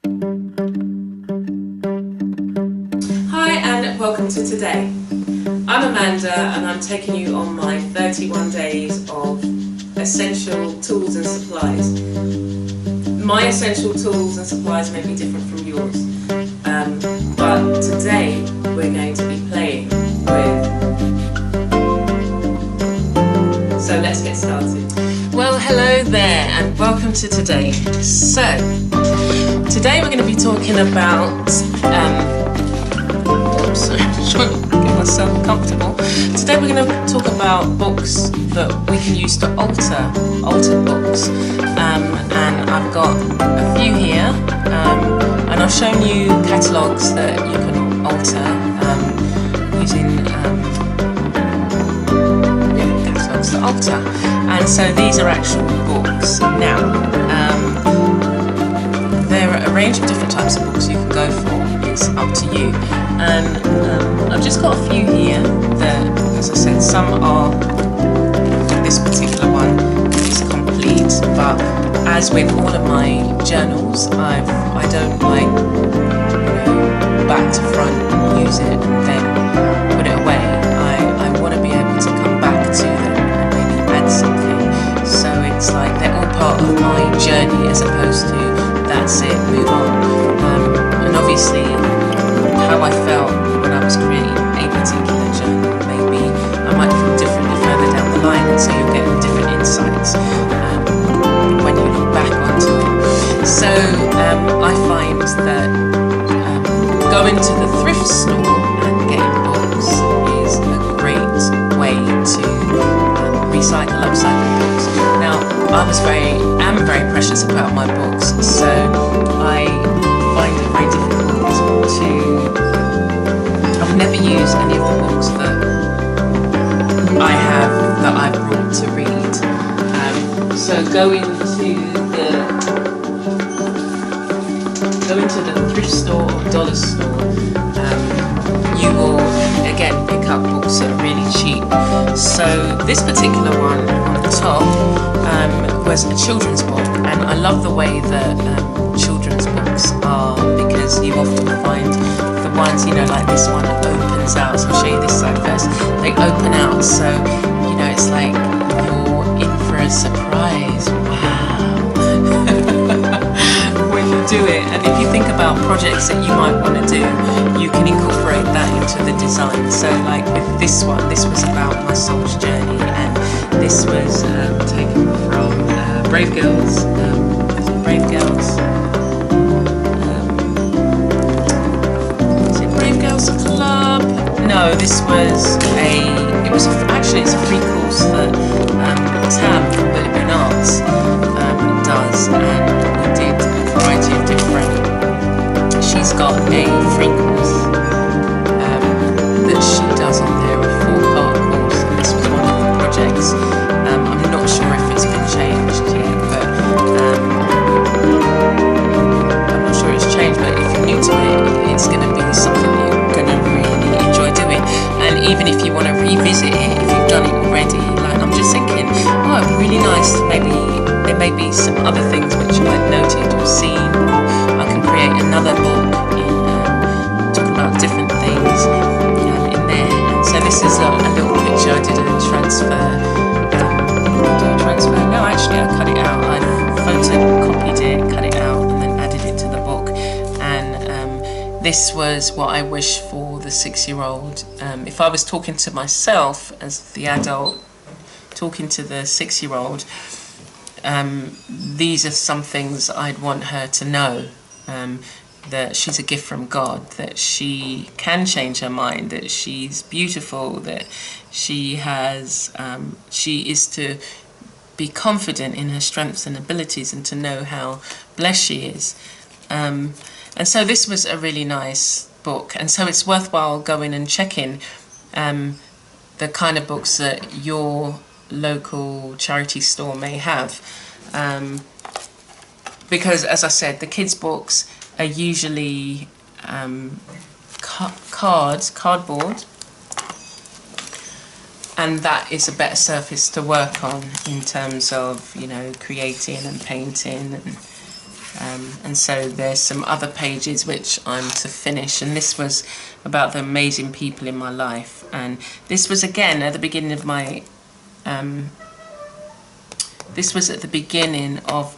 Hi and welcome to today. I'm Amanda and I'm taking you on my 31 days of essential tools and supplies. My essential tools and supplies may be different from yours, but today we're going to be playing with. So let's get started. Well, hello there and welcome to today. So, today we're going to be talking about, sorry, I'm just trying to get myself comfortable. Today we're going to talk about books that we can use to alter books. And I've got a few here, and I've shown you catalogues that you can alter using catalogues to alter. And so these are actual books. Now, there are a range of different types of books you can go for. It's up to you. And I've just got a few here that, as I said, some are, this particular one is complete, but as with all of my journals, I don't like, back to front, use it and then put it away. I want to be able to come back to them and maybe add something. So it's like they're all part of my journey as opposed to that's it, move on. And obviously how I felt when I was creating a particular journal, maybe I might feel differently further down the line, and so you'll get different insights when you look back onto it. So I find that going to the thrift store and getting books is a great way to recycle, upcycle books. Now, am very precious about my books, so I find it very difficult to. I've never used any of the books that I've brought to read. So go into the thrift store or dollar store. You will again pick up books that are really cheap. So this particular one on the top was a children's book, and I love the way that children's books are, because you often find the ones, like this one opens out. So I'll show you this side first. They open out, so it's like you're in for a surprise. Wow. When you do it, and if you think about projects that you might want to do, you can incorporate that into the design. So like with this one, this was about my soul's journey, and this was taken from Brave Girls. Brave Girls. Is it Brave Girls Club? No, this was actually it's a free course that Tam from Bilibin Arts does, and we did a variety of different. She's got a free course that she does on there, a 4-part course, and this was one of the projects. I'm not sure if it's been changed yet, but I'm not sure it's changed, but if you're new to it, it's going to be something that you're going to really enjoy doing. And even if you want to revisit it, if you've done it already, like I'm just thinking, it'd be really nice, maybe there may be some other things which I've noted or seen, or I can create another book talking about different things in there. And so this is a little picture. I did a transfer. No, actually I cut it out. I photocopied it, cut it out, and then added it to the book. And this was what I wish for the 6-year-old. If I was talking to myself as the adult, talking to the 6-year-old, these are some things I'd want her to know, that she's a gift from God, that she can change her mind, that she's beautiful, that she is to be confident in her strengths and abilities, and to know how blessed she is. And so this was a really nice book, and so it's worthwhile going and checking the kind of books that your local charity store may have, because as I said, the kids' books are usually cardboard, and that is a better surface to work on in terms of creating and painting and And so there's some other pages which I'm to finish, and this was about the amazing people in my life. And this was again at the beginning of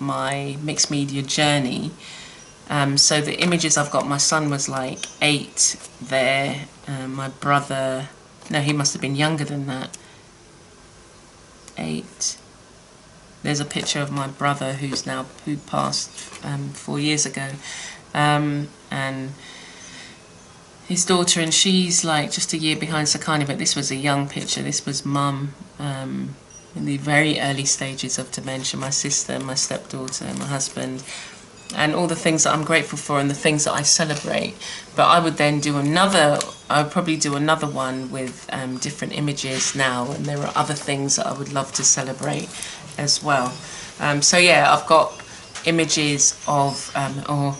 my mixed media journey. So the images I've got, my son was like 8 there, my brother, no, he must have been younger than that, 8. There's a picture of my brother who passed 4 years ago, and his daughter, and she's like just a year behind Sakani, but this was a young picture. This was mum in the very early stages of dementia, my sister, my stepdaughter, my husband, and all the things that I'm grateful for and the things that I celebrate. But I would then do I would probably do another one with different images now, and there are other things that I would love to celebrate as well. So yeah, I've got images of or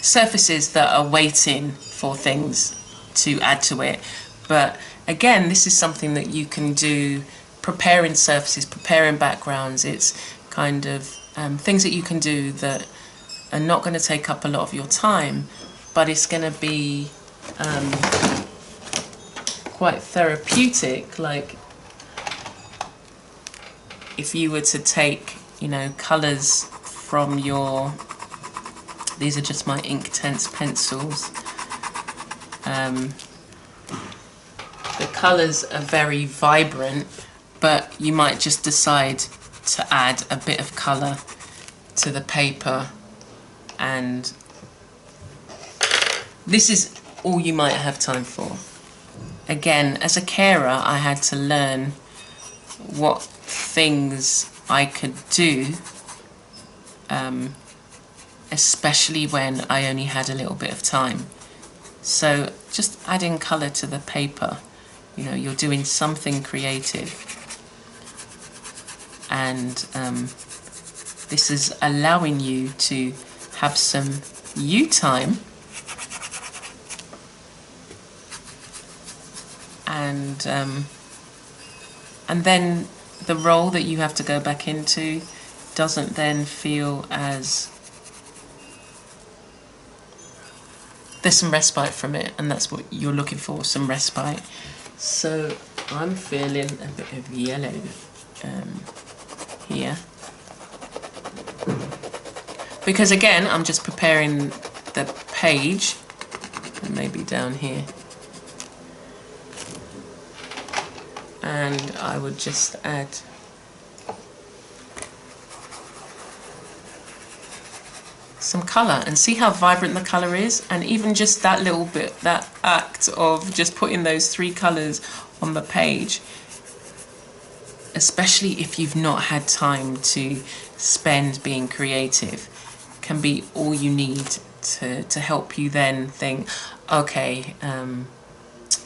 surfaces that are waiting for things to add to it. But again, this is something that you can do, preparing surfaces, preparing backgrounds. It's kind of things that you can do that are not going to take up a lot of your time, but it's going to be quite therapeutic. Like if you were to take, you know, colours from these are just my Inktense pencils. The colours are very vibrant, but you might just decide to add a bit of colour to the paper, and this is all you might have time for. Again, as a carer, I had to learn what things I could do, especially when I only had a little bit of time. So just adding colour to the paper, you know, you're doing something creative, and this is allowing you to have some you time, and then the role that you have to go back into doesn't then feel as, there's some respite from it, and that's what you're looking for, some respite. So I'm feeling a bit of yellow here, because again I'm just preparing the page, and maybe down here, and I would just add some colour, and see how vibrant the colour is. And even just that little bit, that act of just putting those 3 colours on the page, especially if you've not had time to spend being creative, can be all you need to help you then think, okay,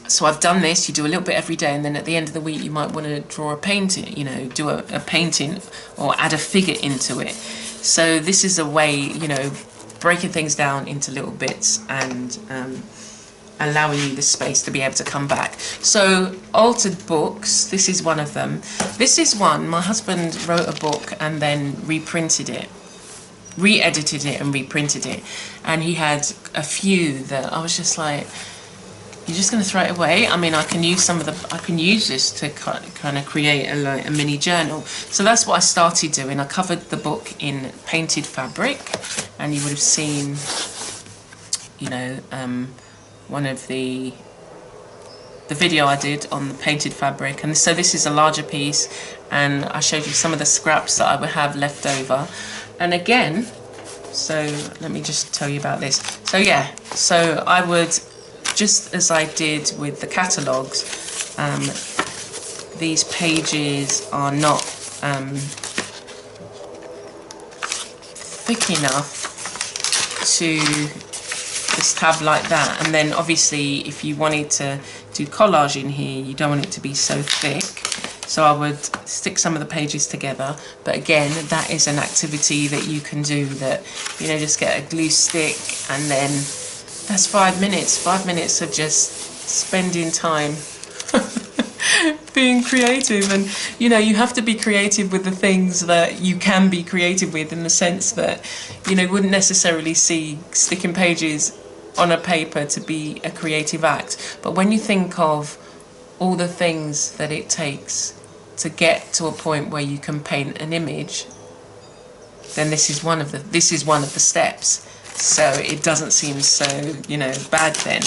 so I've done this. You do a little bit every day, and then at the end of the week you might want to draw a painting, you know, do a painting or add a figure into it. So this is a way, you know, breaking things down into little bits and allowing you the space to be able to come back. So altered books, this is one of them. This is one, my husband wrote a book and then reprinted it, re-edited it and reprinted it. And he had a few that I was just like, you're just going to throw it away? I mean, I can use this to kind of create a mini journal. So that's what I started doing. I covered the book in painted fabric, and you would have seen, you know, one of the video I did on the painted fabric. And so this is a larger piece, and I showed you some of the scraps that I would have left over. And again, so let me just tell you about this. So yeah, so I would, just as I did with the catalogues, these pages are not thick enough to just have like that. And then obviously if you wanted to do collage in here, you don't want it to be so thick. So I would stick some of the pages together. But again, that is an activity that you can do, that, you know, just get a glue stick, and then that's 5 minutes. 5 minutes of just spending time being creative. And you know, you have to be creative with the things that you can be creative with, in the sense that, you know, you wouldn't necessarily see sticking pages on a paper to be a creative act, but when you think of all the things that it takes to get to a point where you can paint an image, then this is one of the steps. So it doesn't seem so, you know, bad then.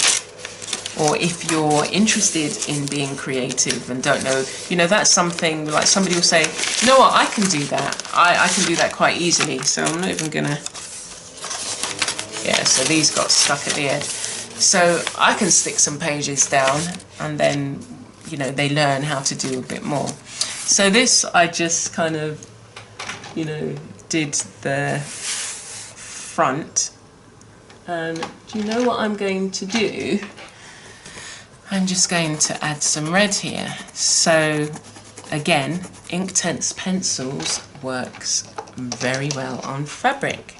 Or if you're interested in being creative and don't know, you know, that's something like somebody will say, you know what, I can do that. I can do that quite easily. So I'm not even gonna, yeah, so these got stuck at the end. So I can stick some pages down and then, you know, they learn how to do a bit more. So this, I just kind of, you know, did the front. And do you know what I'm going to do? I'm just going to add some red here. So again, Inktense pencils works very well on fabric.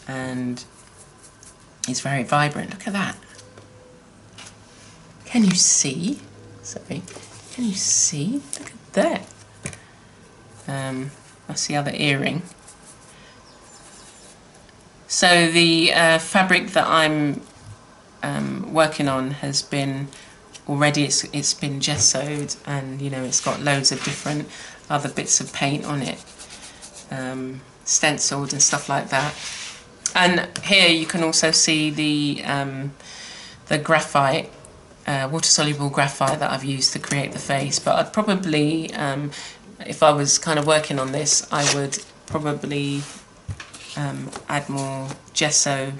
And it's very vibrant. Look at that. Can you see? Sorry. Can you see? Look at that. That's the other earring. So the fabric that I'm working on has been already, it's been gessoed, and you know, it's got loads of different other bits of paint on it, stenciled and stuff like that. And here you can also see the graphite, water-soluble graphite that I've used to create the face. But I'd probably, if I was kind of working on this, I would probably add more gesso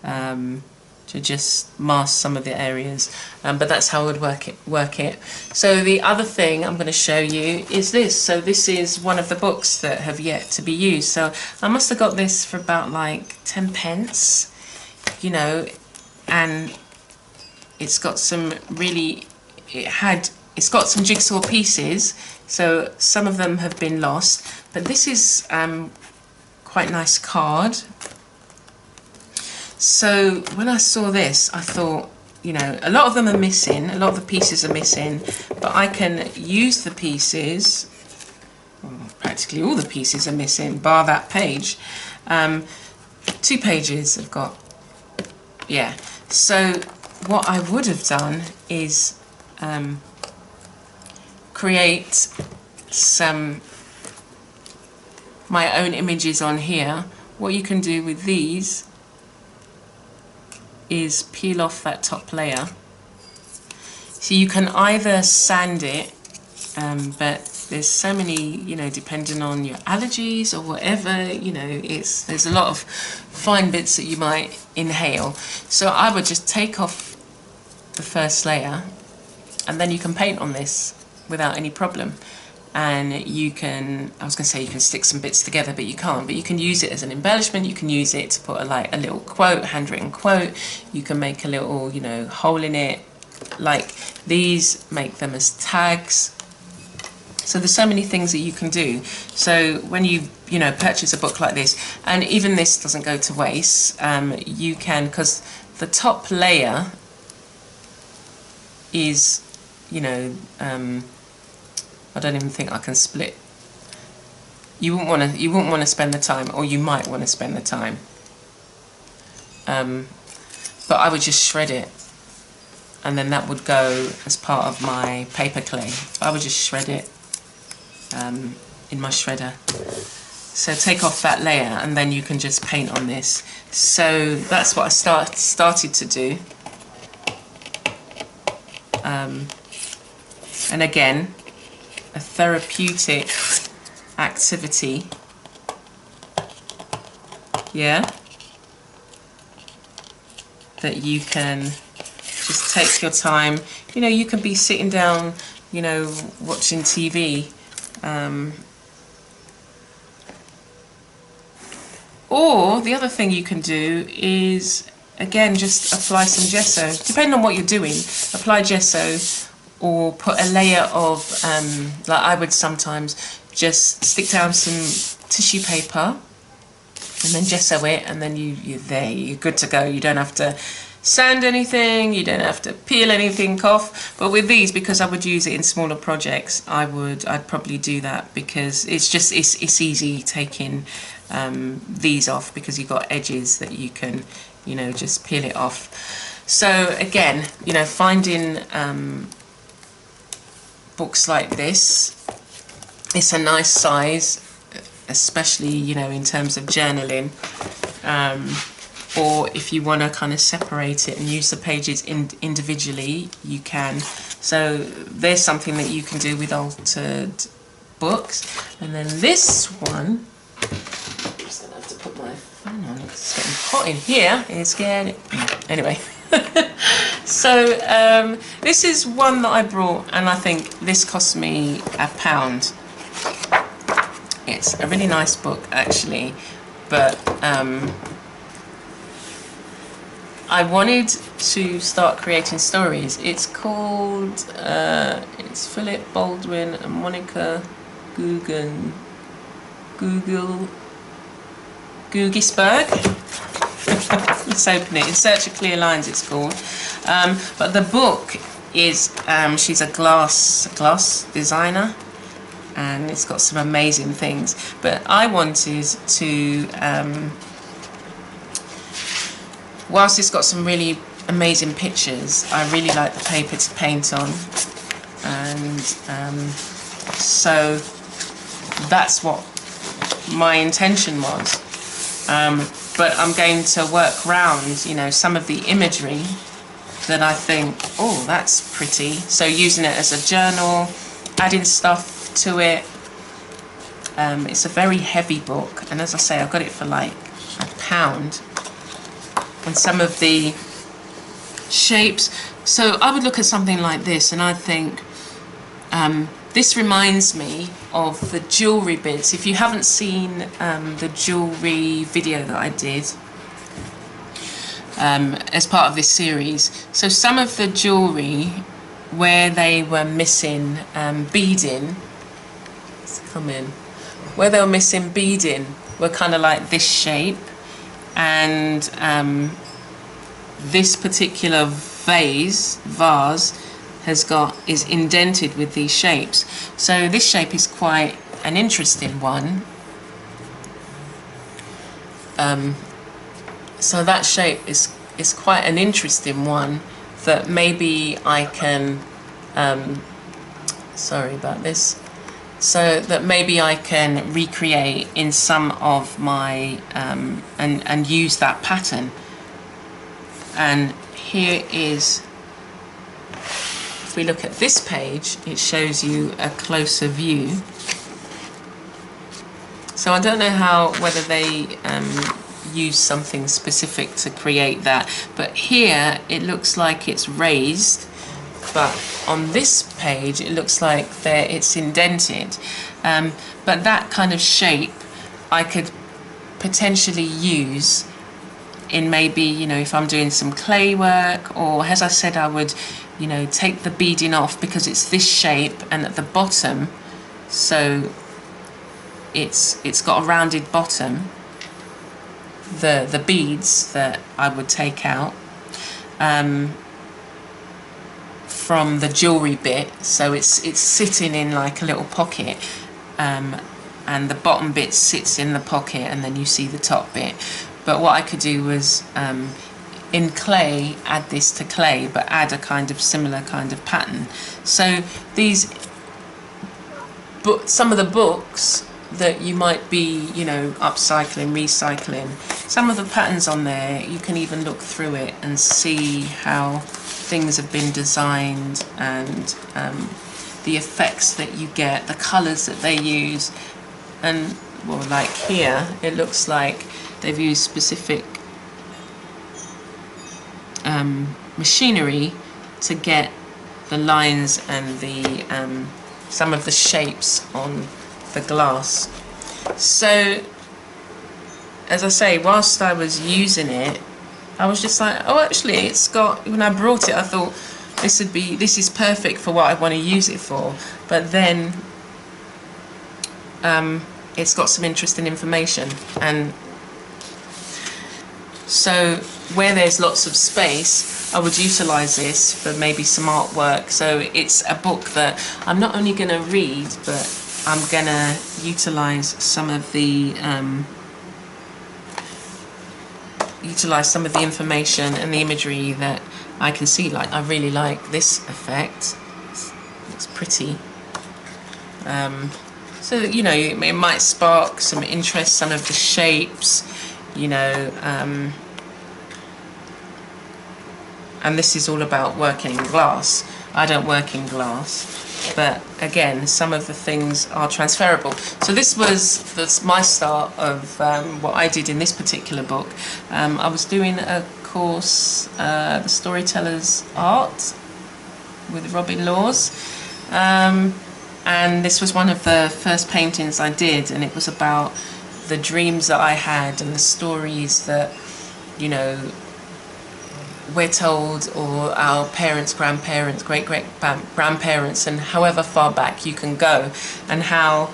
to just mask some of the areas, but that's how I would work it. So the other thing I'm going to show you is this. So this is one of the books that have yet to be used. So I must have got this for about like 10 pence, you know, and it's got some really, it's got some jigsaw pieces, so some of them have been lost, but this is quite nice card. So when I saw this, I thought, you know, a lot of them are missing, a lot of the pieces are missing, but I can use the pieces, well, practically all the pieces are missing, bar that page. 2 pages have got, yeah. So what I would have done is create some my own images on here. What you can do with these is peel off that top layer. So you can either sand it, but there's so many, you know, depending on your allergies or whatever, you know, there's a lot of fine bits that you might inhale. So I would just take off the first layer, and then you can paint on this without any problem. And you can, I was going to say you can stick some bits together, but you can't. But you can use it as an embellishment. You can use it to put a little quote, handwritten quote. You can make a little, you know, hole in it. Like these, make them as tags. So there's so many things that you can do. So when you know, purchase a book like this, and even this doesn't go to waste, you can, because the top layer is, you know, I don't even think I can split. You wouldn't want to spend the time, or you might want to spend the time. But I would just shred it, and then that would go as part of my paper clay. I would just shred it in my shredder. So take off that layer, and then you can just paint on this. So that's what I started to do. And again, a therapeutic activity, yeah, that you can just take your time. You know, you can be sitting down, you know, watching TV, or the other thing you can do is, again, just apply some gesso. Depending on what you're doing, apply gesso, or put a layer of, like I would sometimes just stick down some tissue paper and then gesso it, and then you're there, you're good to go. You don't have to sand anything, you don't have to peel anything off. But with these, because I would use it in smaller projects, I'd probably do that, because it's easy taking these off, because you've got edges that you can, you know, just peel it off. So again, you know, finding books like this, it's a nice size, especially, you know, in terms of journaling, or if you want to kind of separate it and use the pages individually, you can. So there's something that you can do with altered books. And then this one, I'm just gonna have to put my phone on, it's getting hot in here, it's getting, anyway. So this is one that I brought, and I think this cost me £1. It's a really nice book actually, but I wanted to start creating stories. It's called, it's Philip Baldwin and Monica Gugisberg. Let's open it. In Search of Clear Lines, it's called. But the book is, she's a glass designer, and it's got some amazing things. But I wanted to, whilst it's got some really amazing pictures, I really like the paper to paint on, and so that's what my intention was. But I'm going to work around, you know, some of the imagery that I think, oh, that's pretty. So using it as a journal, adding stuff to it. It's a very heavy book, and as I say, I got it for like £1. And some of the shapes, so I would look at something like this and I'd think, this reminds me of the jewellery bits. If you haven't seen the jewellery video that I did as part of this series, so some of the jewellery where they were missing beading, let's come in, where they were missing beading were kind of like this shape, and this particular vase is indented with these shapes. So this shape is quite an interesting one. So that shape is quite an interesting one that maybe I can, sorry about this, so that maybe I can recreate in some of my, and use that pattern. And here is, if we look at this page, it shows you a closer view. So I don't know whether they use something specific to create that, but here it looks like it's raised, but on this page it looks like it's indented. But that kind of shape I could potentially use in maybe, you know, if I'm doing some clay work, or as I said, I would, you know, take the beading off because it's this shape, and at the bottom, so it's got a rounded bottom, the beads that I would take out from the jewellery bit, so it's sitting in like a little pocket, and the bottom bit sits in the pocket, and then you see the top bit. But what I could do was, in clay, add this to clay, but add a kind of similar kind of pattern. So these, some of the books that you might be, you know, upcycling, recycling, some of the patterns on there, you can even look through it and see how things have been designed, and the effects that you get, the colours that they use. And, well, like here, it looks like they've used specific machinery to get the lines and the some of the shapes on the glass. So, as I say, whilst I was using it, I was just like, oh, actually, it's got, when I brought it, I thought this is perfect for what I want to use it for. But then it's got some interesting information, and So where there's lots of space, I would utilise this for maybe some artwork. So it's a book that I'm not only going to read, but I'm going to utilise some of the information and the imagery that I can see. Like, I really like this effect. It's pretty. So that, you know, it might spark some interest, some of the shapes, you know, and this is all about working in glass. I don't work in glass, but again, some of the things are transferable. So this was my start of what I did in this particular book. I was doing a course, The Storyteller's Art, with Robin Laws, and this was one of the first paintings I did, and it was about the dreams that I had and the stories that, you know, we're told, or our parents, grandparents, great-great-grandparents, and however far back you can go, and how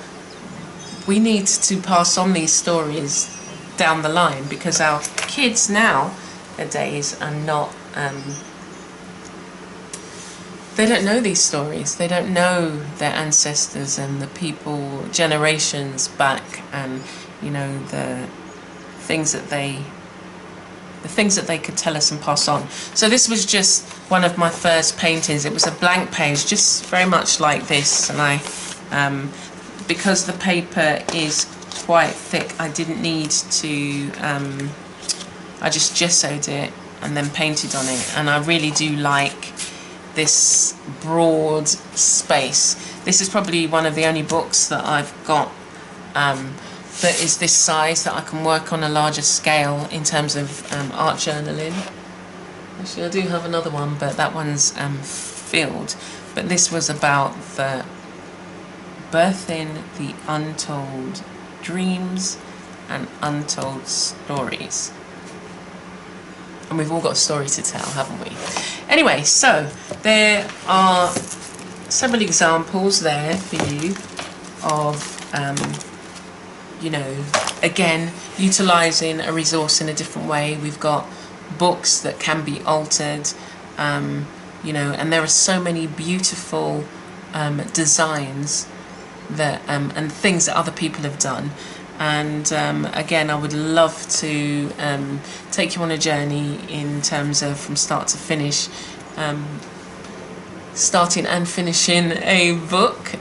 we need to pass on these stories down the line, because our kids nowadays are not, they don't know these stories. They don't know their ancestors and the people generations back, and, you know, the things that they could tell us and pass on. So this was just one of my first paintings. It was a blank page, just very much like this, and I, because the paper is quite thick, I didn't need to, I just gessoed it and then painted on it, and I really do like this broad space. This is probably one of the only books that I've got that is this size, that I can work on a larger scale in terms of art journaling. Actually, I do have another one, but that one's filled. But this was about the birthing the untold dreams and untold stories. And we've all got a story to tell, haven't we? Anyway, so there are several examples there for you of you know, again, utilising a resource in a different way. We've got books that can be altered, you know, and there are so many beautiful designs that and things that other people have done. And again, I would love to take you on a journey in terms of from start to finish, starting and finishing a book,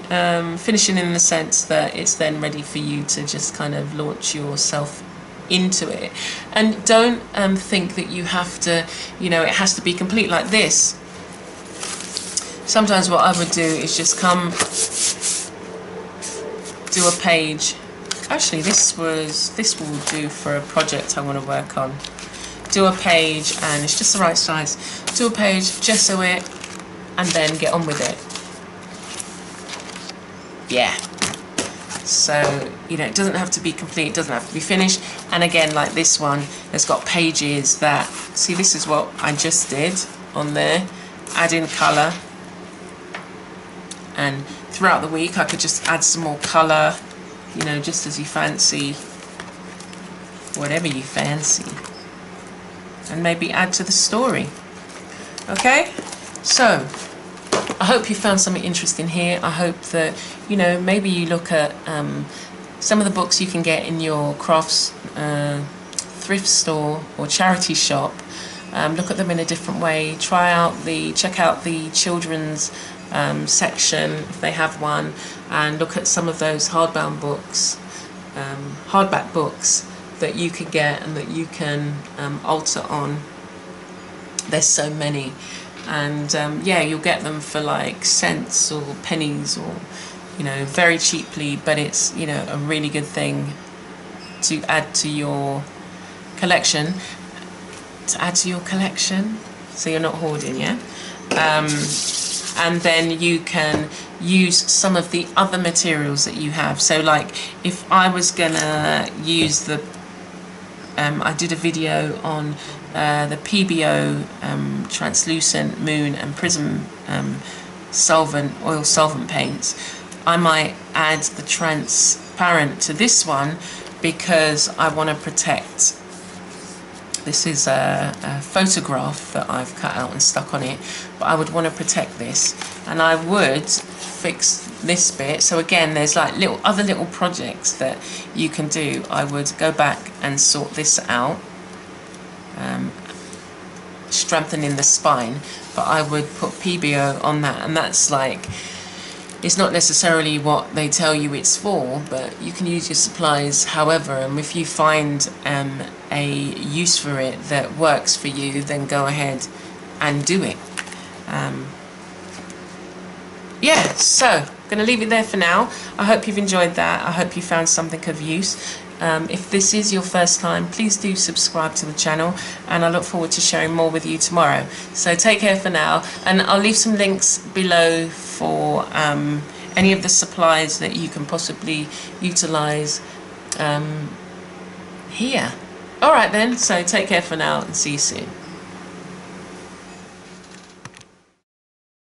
finishing in the sense that it's then ready for you to just kind of launch yourself into it. And don't think that you have to, you know, it has to be complete like this. Sometimes what I would do is just come do a page. Actually, this will do for a project I want to work on. Do a page, and it's just the right size. Do a page, gesso it, and then get on with it. Yeah. So, you know, it doesn't have to be complete, it doesn't have to be finished. And again, like this one, it's got pages that, see, this is what I just did on there. Add in colour. And throughout the week, I could just add some more colour, you know, just as you fancy. Whatever you fancy. And maybe add to the story. Okay? So, I hope you found something interesting here. I hope that, you know, maybe you look at some of the books you can get in your crafts thrift store or charity shop. Look at them in a different way. Check out the children's section if they have one, and look at some of those hardbound books, hardback books that you could get and that you can alter on. There's so many. And yeah, you'll get them for like cents or pennies, or, you know, very cheaply, but it's, you know, a really good thing to add to your collection. So you're not hoarding, yeah? And then you can use some of the other materials that you have. So like, if I was gonna use the I did a video on the PBO translucent moon and prism oil solvent paints. I might add the transparent to this one because I want to protect This is a photograph that I've cut out and stuck on it, but I would want to protect this, and I would fix this bit. So again, there's like other little projects that you can do. I would go back and sort this out, strengthening the spine, but I would put PBO on that, and that's like, it's not necessarily what they tell you it's for, but you can use your supplies however, and if you find a use for it that works for you, then go ahead and do it. Yeah, so I'm going to leave it there for now. I hope you've enjoyed that. I hope you found something of use. If this is your first time, please do subscribe to the channel, and I look forward to sharing more with you tomorrow. So take care for now, and I'll leave some links below for any of the supplies that you can possibly utilise here. Alright then, so take care for now and see you soon.